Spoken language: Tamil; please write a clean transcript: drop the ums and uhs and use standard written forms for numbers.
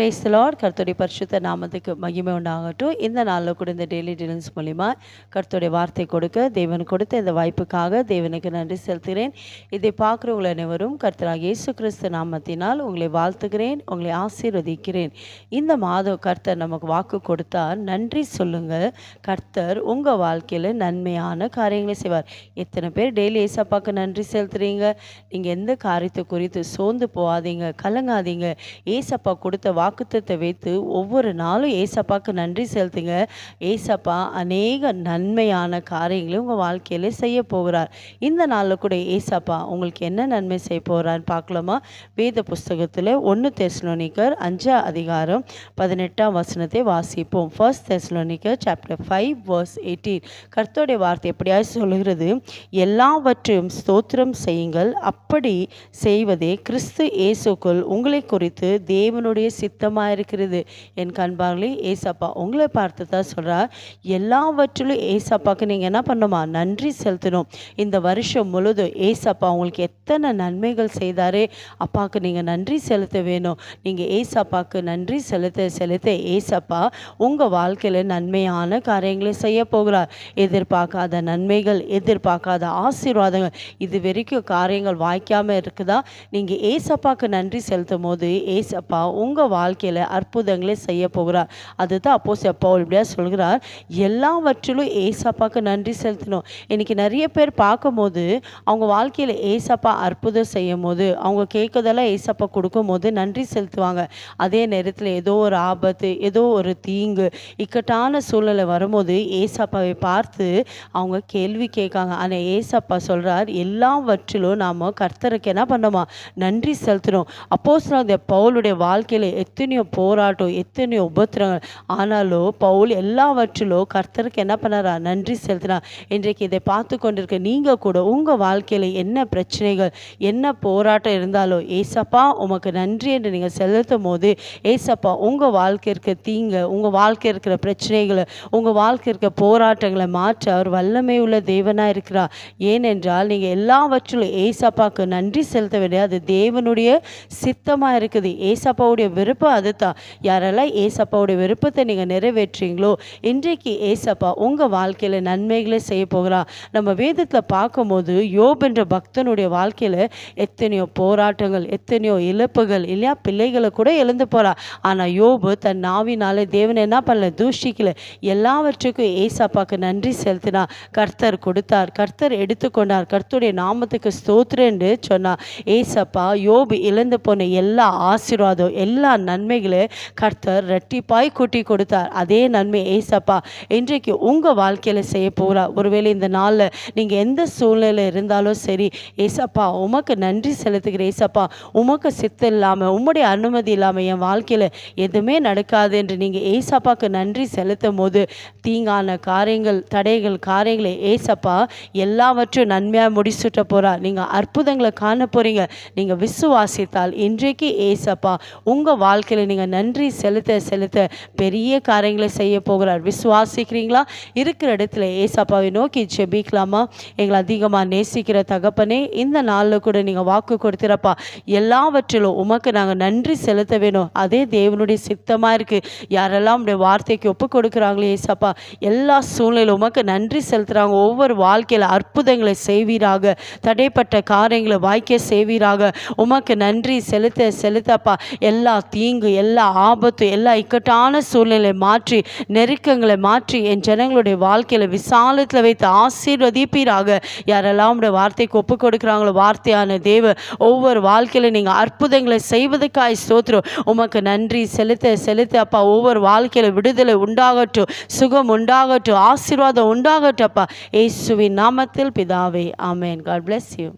Praise the Lord. கர்த்தருடைய பரிசுத்த நாமத்துக்கு மகிமை உண்டாகட்டும். இந்த நாளில் கூட இந்த டெய்லி டிலன்ஸ் மூலிமா கர்த்தருடைய வார்த்தை கொடுக்க தேவன் கொடுத்த இந்த வாய்ப்புக்காக தேவனுக்கு நன்றி செலுத்துகிறேன். இதை பார்க்குறவங்களை அனைவரும் கர்த்தராகிய இயேசு கிறிஸ்து நாமத்தினால் உங்களை வாழ்த்துகிறேன், உங்களை ஆசீர்வதிக்கிறேன். இந்த மாதம் கர்த்தர் நமக்கு வாக்கு கொடுத்தார், நன்றி சொல்லுங்கள். கர்த்தர் உங்கள் வாழ்க்கையில் நன்மையான காரியங்களை செய்வார். எத்தனை பேர் டெய்லி ஏசப்பாக்கு நன்றி செலுத்துறீங்க? நீங்கள் எந்த காரியத்தை குறித்து சோர்ந்து போகாதீங்க, கலங்காதீங்க. ஏசப்பா கொடுத்த வாக்குத்தத்தை வைத்து ஒவ்வொரு நாளும் ஏசப்பாக்கு நன்றி செலுத்துங்க. ஏசப்பா அநேக நன்மையான காரியங்களை உங்கள் வாழ்க்கையிலே செய்ய போகிறார். இந்த நாளில் கூட ஏசப்பா உங்களுக்கு என்ன நன்மை செய்ய போகிறான்னு பார்க்கலாமா? வேத புஸ்தகத்தில் 1 தெசலோனிக்கர் 5 அதிகாரம் 18 வசனத்தை வாசிப்போம். 1 தெசலோனிக்கர் சாப்டர் 5 verse 18. கர்த்தருடைய வார்த்தை எப்படியாவது சொல்லுகிறது, எல்லாவற்றையும் ஸ்தோத்திரம் செய்யுங்கள், அப்படி செய்வதே கிறிஸ்து இயேசுக்குள் உங்களை குறித்து தேவனுடைய சித்தமாக இருக்கிறது. என் கண்பார்களே, ஏசப்பா உங்களை பார்த்து தான் சொல்கிறார், எல்லாவற்றிலும் ஏசப்பாக்கு நீங்கள் என்ன பண்ணணுமா? நன்றி செலுத்தணும். இந்த வருஷம் முழுதும் ஏசப்பா உங்களுக்கு எத்தனை நன்மைகள் செய்தாரே, அப்பாவுக்கு நீங்கள் நன்றி செலுத்த வேணும். நீங்கள் ஏசப்பாக்கு நன்றி செலுத்த செலுத்த ஏசப்பா உங்கள் வாழ்க்கையில் நன்மையான காரியங்களை செய்ய போகிறார். எதிர்பார்க்காத நன்மைகள், எதிர்பார்க்காத ஆசீர்வாதங்கள், இது வரைக்கும் காரியங்கள் வாய்க்காமல் இருக்குதா? நீங்கள் ஏசப்பாக்கு நன்றி செலுத்தும் போது ஏசப்பா உங்கள் வாழ்க்கையில் அற்புதங்களை செய்ய போகிறார். அதுதான் அப்போஸ்தலன் பவுல் இப்படியா சொல்கிறார், எல்லாவற்றிலும் ஏசப்பாக்கு நன்றி செலுத்தணும். இன்றைக்கி நிறைய பேர் பார்க்கும்போது அவங்க வாழ்க்கையில் ஏசப்பா அற்புதம் செய்யும் போது, அவங்க கேட்கறதெல்லாம் ஏசப்பா கொடுக்கும் போது நன்றி செலுத்துவாங்க. அதே நேரத்தில் ஏதோ ஒரு ஆபத்து, ஏதோ ஒரு தீங்கு, இக்கட்டான சூழ்நிலை வரும்போது ஏசப்பாவை பார்த்து அவங்க கேள்வி கேட்காங்க. ஆனால் ஏசப்பா சொல்கிறார், எல்லாவற்றிலும் நாம் கர்த்தருக்கு என்ன பண்ணோமா? நன்றி செலுத்தணும். அப்போஸ்தலன் பவுலுடைய வாழ்க்கையில் எத்தனையோ போராட்டம், எத்தனையோ உபத்திரங்கள், ஆனாலும் பவுல் எல்லாவற்றிலும் கர்த்தருக்கு என்ன பண்ணாரா? நன்றி செலுத்தினார். இன்றைக்கு இதை பார்த்து கொண்டிருக்க நீங்கள் கூட உங்கள் வாழ்க்கையில் என்ன பிரச்சனைகள், என்ன போராட்டம் இருந்தாலும் ஏசப்பா உமக்கு நன்றி என்று நீங்கள் செலுத்தும் போது ஏசப்பா உங்கள் வாழ்க்கை இருக்க தீங்க, உங்கள் வாழ்க்கை இருக்கிற பிரச்சனைகளை, உங்கள் வாழ்க்கை இருக்க போராட்டங்களை மாற்ற அவர் வல்லமை உள்ள தேவனாக இருக்கிறார். ஏனென்றால் நீங்கள் எல்லாவற்றிலும் ஏசப்பாக்கு நன்றி செலுத்த வேண்டிய அது தேவனுடைய சித்தமாக இருக்குது. ஏசப்பாவுடைய விருப்பம் அதுதான். யாரெல்லாம் ஏசப்பாவுடைய விருப்பத்தை நீங்கள் நிறைவேற்றீங்களோ இன்றைக்கு ஏசப்பா உங்கள் வாழ்க்கையில் நன்மைகளை செய்ய போகிறார். நம்ம வேதத்தில் பார்க்கும்போது யோப் என்ற பக்தனுடைய வாழ்க்கையில் எத்தனையோ போராட்டங்கள், எத்தனையோ இழப்புகள் இல்லையா? பிள்ளைகளை கூட எழுந்து போகிறார். ஆனால் யோபு தன் நாவினாலே தேவனை என்ன பண்ணல? தூஷிக்கல. எல்லாவற்றுக்கும் ஏசப்பாக்கு நன்றி செலுத்தினார். கர்த்தர் கொடுத்தார், கர்த்தர் எடுத்துக்கொண்டார், கர்த்தருடைய நாமத்துக்கு ஸ்தோத்திரம் என்று சொன்னார். ஏசப்பா யோபு இழந்து போன எல்லா ஆசீர்வாதம், எல்லா நன்மைகளை கர்த்தர் இரட்டிப்பாய் கூட்டி கொடுத்தார். அதே நன்மை ஏசப்பா இன்றைக்கு உங்கள் வாழ்க்கையில் செய்ய போகிறார். ஒருவேளை இந்த நாளில் நீங்கள் எந்த சூழ்நிலையில் இருந்தாலும் சரி, ஏசப்பா உமக்கு நன்றி செலுத்துகிற ஏசப்பா, உமக்கு சித்தம் இல்லாமல், உம்முடைய அனுமதி இல்லாமல் என் வாழ்க்கையில் எதுவுமே நடக்காது என்று நீங்கள் ஏசப்பாக்கு நன்றி செலுத்தும் போது தீங்கான காரியங்கள், தடைகள், காரியங்களை ஏசப்பா எல்லாவற்றையும் நன்மையாக முடிச்சுட்ட போகிறார். நீங்கள் அற்புதங்களை காண போகிறீங்க. நீங்கள் விசுவாசித்தால் இன்றைக்கு ஏசப்பா உங்கள் வாழ்க்கையில் நீங்கள் நன்றி செலுத்த செலுத்த பெரிய காரியங்களை செய்ய போகிறார். விசுவாசிக்கிறீங்களா? இருக்கிற இடத்துல ஏசப்பாவை நோக்கி ஜெபிக்கலாமா? எங்களை அதிகமாக நேசிக்கிற தகப்பனே, இந்த நாளில் கூட நீங்கள் வாக்கு கொடுத்துறப்பா, எல்லாவற்றிலும் உமக்கு நாங்கள் நன்றி செலுத்த வேணும். அதே தேவனுடைய சித்தமாக இருக்குது. யாரெல்லாம் உடைய வார்த்தைக்கு ஒப்பு கொடுக்குறாங்களே ஏசப்பா, எல்லா சூழ்நிலையும் உமக்கு நன்றி செலுத்துகிறாங்க. ஒவ்வொரு வாழ்க்கையில் அற்புதங்களை செய்வீராக, தடைப்பட்ட காரியங்களை வாய்க்க செய்வீராக. உமக்கு நன்றி செலுத்த செலுத்தப்பா எல்லா தீங்கு, எல்லா ஆபத்து, எல்லா இக்கட்டான சூழ்நிலை மாற்றி, நெருக்கங்களை மாற்றி என் ஜனங்களுடைய வாழ்க்கையில் விசாலத்தில் வைத்து ஆசீர்வதிப்பீராக. யாரெல்லாம் உடைய வார்த்தைக்கு ஒப்பு கொடுக்குறாங்களோ வார்த்தையான தேவ ஒவ்வொரு வாழ்க்கையில் நீங்கள் அற்புதங்களை செய்வதற்காய் ஸ்தோத்திரம். உமக்கு நன்றி செலுத்த செலுத்த அப்பா ஒவ்வொரு வாழ்க்கையில் விடுதலை உண்டாகட்டும், சுகம் உண்டாகட்டும், ஆசீர்வாதம் உண்டாகட்டும் அப்பா. இயேசுவின் நாமத்தில் பிதாவே, ஆமென். God bless you.